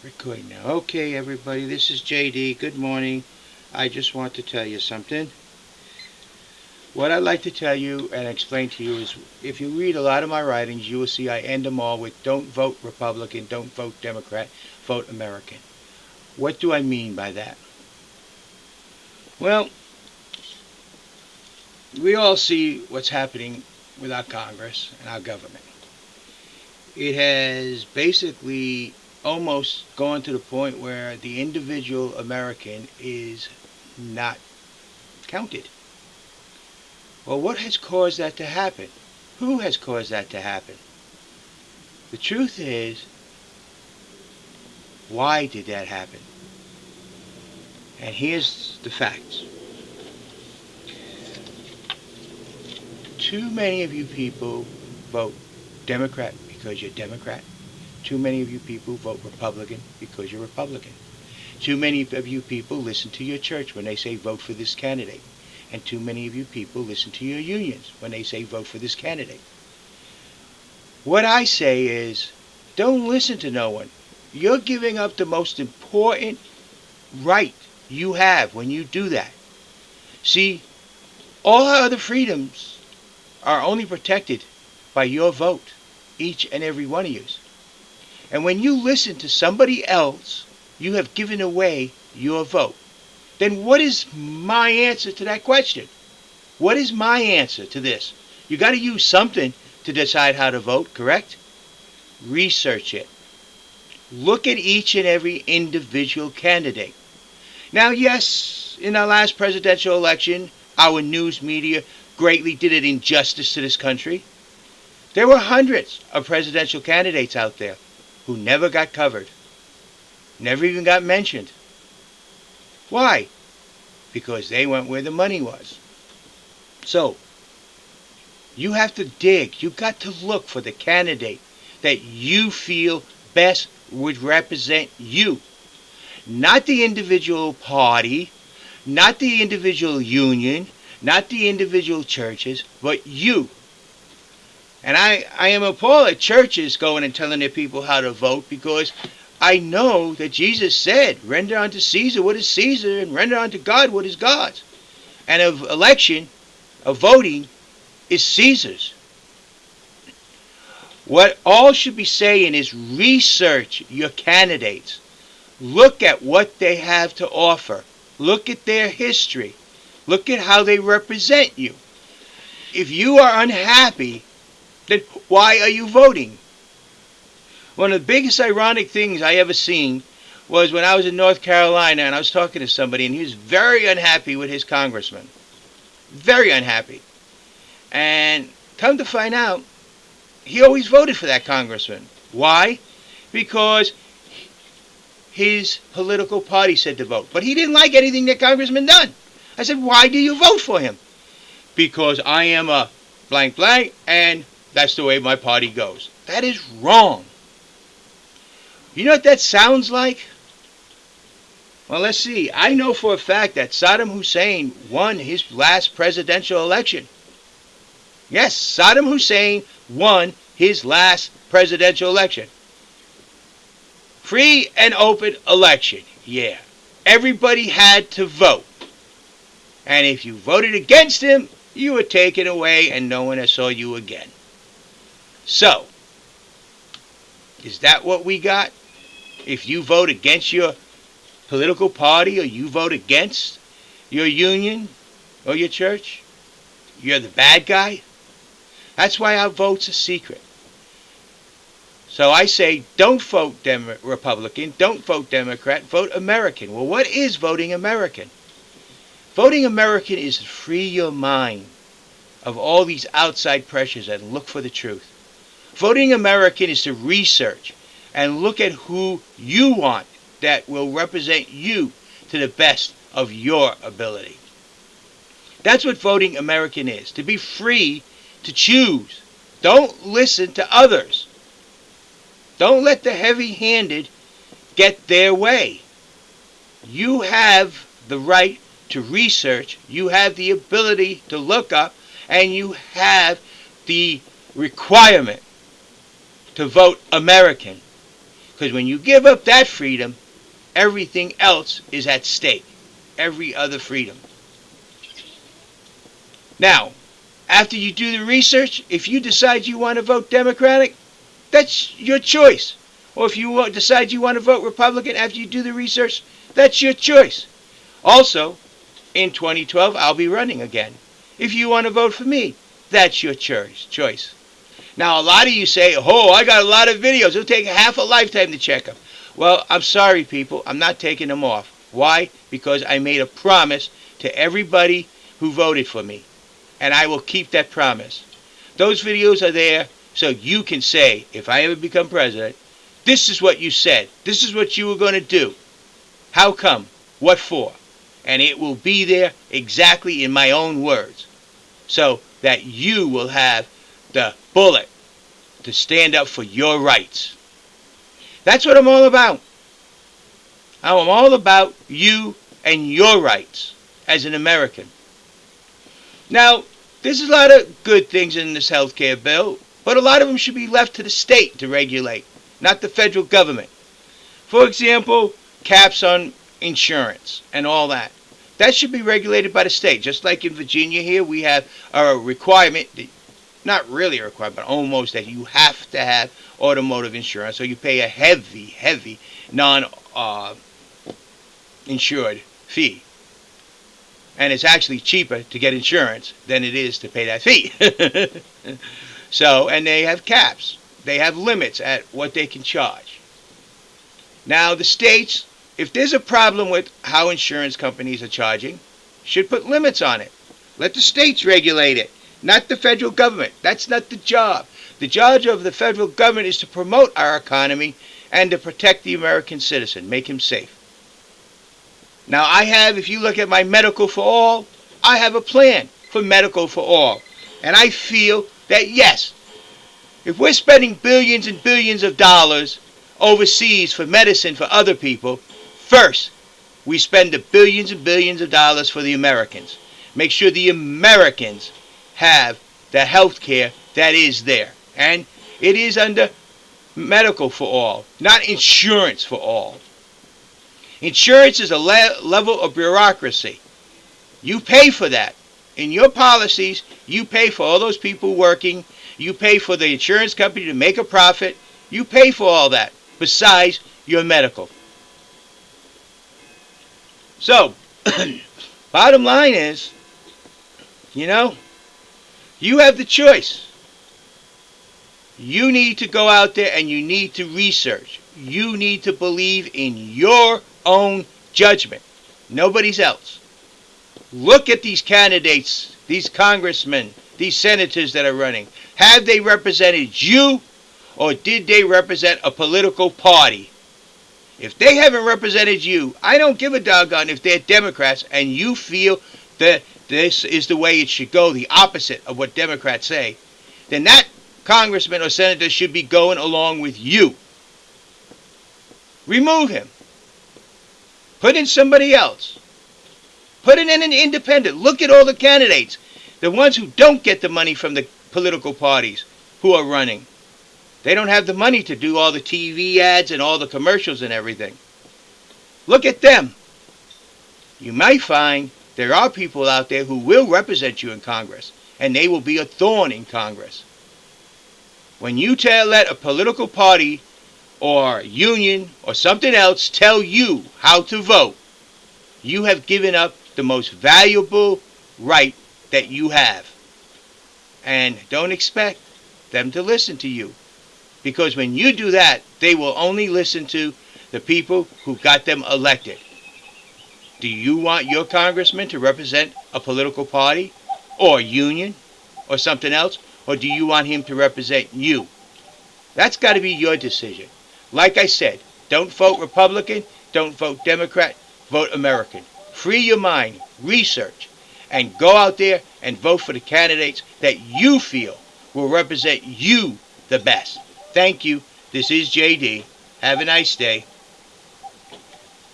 Recording now. Okay, everybody, this is JD. Good morning. I just want to tell you something. What I'd like to tell you and explain to you is if you read a lot of my writings, you will see I end them all with don't vote Republican, don't vote Democrat, vote American. What do I mean by that? Well, we all see what's happening with our Congress and our government. It has basically almost gone to the point where the individual American is not counted. Well, what has caused that to happen? Who has caused that to happen? The truth is, why did that happen? And here's the facts. Too many of you people vote Democrat because you're Democrat. Too many of you people vote Republican because you're Republican. Too many of you people listen to your church when they say vote for this candidate. And too many of you people listen to your unions when they say vote for this candidate. What I say is, don't listen to no one. You're giving up the most important right you have when you do that. See, all our other freedoms are only protected by your vote, each and every one of you. And when you listen to somebody else, you have given away your vote. Then what is my answer to that question? What is my answer to this? You got to use something to decide how to vote, correct? Research it. Look at each and every individual candidate. Now, yes, in our last presidential election, our news media greatly did an injustice to this country. There were hundreds of presidential candidates out there who never got covered, never even got mentioned. Why? Because they went where the money was. So, you have to dig. You got to look for the candidate that you feel best would represent you. Not the individual party, not the individual union, not the individual churches, but you. And I am appalled at churches going and telling their people how to vote, because I know that Jesus said, render unto Caesar what is Caesar and render unto God what is God's. And of election, of voting, is Caesar's. What all should be saying is research your candidates. Look at what they have to offer. Look at their history. Look at how they represent you. If you are unhappy, then why are you voting? One of the biggest ironic things I ever seen was when I was in North Carolina and I was talking to somebody, and he was very unhappy with his congressman. Very unhappy. And come to find out, he always voted for that congressman. Why? Because his political party said to vote. But he didn't like anything that congressman done. I said, why do you vote for him? Because I am a blank blank and that's the way my party goes. That is wrong. You know what that sounds like? Well, let's see. I know for a fact that Saddam Hussein won his last presidential election. Yes, Saddam Hussein won his last presidential election. Free and open election. Yeah. Everybody had to vote. And if you voted against him, you were taken away and no one saw you again. So, is that what we got? If you vote against your political party or you vote against your union or your church, you're the bad guy? That's why our votes are secret. So I say, don't vote Republican, don't vote Democrat, vote American. Well, what is voting American? Voting American is to free your mind of all these outside pressures and look for the truth. Voting American is to research and look at who you want that will represent you to the best of your ability. That's what voting American is, to be free to choose. Don't listen to others. Don't let the heavy-handed get their way. You have the right to research, you have the ability to look up, and you have the requirement to vote American. Because when you give up that freedom, everything else is at stake. Every other freedom. Now, after you do the research, if you decide you want to vote Democratic, that's your choice. Or if you decide you want to vote Republican after you do the research, that's your choice. Also, in 2012, I'll be running again. If you want to vote for me, that's your choice. Now, a lot of you say, oh, I got a lot of videos. It'll take half a lifetime to check them. Well, I'm sorry, people. I'm not taking them off. Why? Because I made a promise to everybody who voted for me. And I will keep that promise. Those videos are there so you can say, if I ever become president, this is what you said. This is what you were going to do. How come? What for? And it will be there exactly in my own words. So that you will have the bullet to stand up for your rights. That's what I'm all about. I'm all about you and your rights as an American. Now, there's a lot of good things in this health care bill, but a lot of them should be left to the state to regulate, not the federal government. For example, caps on insurance and all that. That should be regulated by the state. Just like in Virginia here, we have a requirement, not really a requirement, but almost, that you have to have automotive insurance, so you pay a heavy non-insured fee. And it's actually cheaper to get insurance than it is to pay that fee. So, and they have caps. They have limits at what they can charge. Now, the states, if there's a problem with how insurance companies are charging, should put limits on it. Let the states regulate it, not the federal government. That's not the job. The job of the federal government is to promote our economy and to protect the American citizen, make him safe. Now, if you look at my Medical for All, I have a plan for Medical for All. And I feel that, yes, if we're spending billions and billions of dollars overseas for medicine for other people, first, we spend the billions and billions of dollars for the Americans. Make sure the Americans have the health care that is there. And it is under Medical for All, not insurance for all. Insurance is a level of bureaucracy. You pay for that. In your policies, you pay for all those people working. You pay for the insurance company to make a profit. You pay for all that, besides your medical. So, bottom line is, you have the choice. You need to go out there and you need to research. You need to believe in your own judgment. Nobody's else. Look at these candidates, these congressmen, these senators that are running. Have they represented you, or did they represent a political party? If they haven't represented you, I don't give a doggone if they're Democrats and you feel that this is the way it should go, the opposite of what Democrats say, then that congressman or senator should be going along with you. Remove him. Put in somebody else. Put in an independent. Look at all the candidates. The ones who don't get the money from the political parties who are running. They don't have the money to do all the TV ads and all the commercials and everything. Look at them. You might find there are people out there who will represent you in Congress, and they will be a thorn in Congress. When you let a political party or union or something else tell you how to vote, you have given up the most valuable right that you have. And don't expect them to listen to you. Because when you do that, they will only listen to the people who got them elected. Do you want your congressman to represent a political party or union or something else? Or do you want him to represent you? That's got to be your decision. Like I said, don't vote Republican, don't vote Democrat, vote American. Free your mind, research, and go out there and vote for the candidates that you feel will represent you the best. Thank you. This is JD. Have a nice day.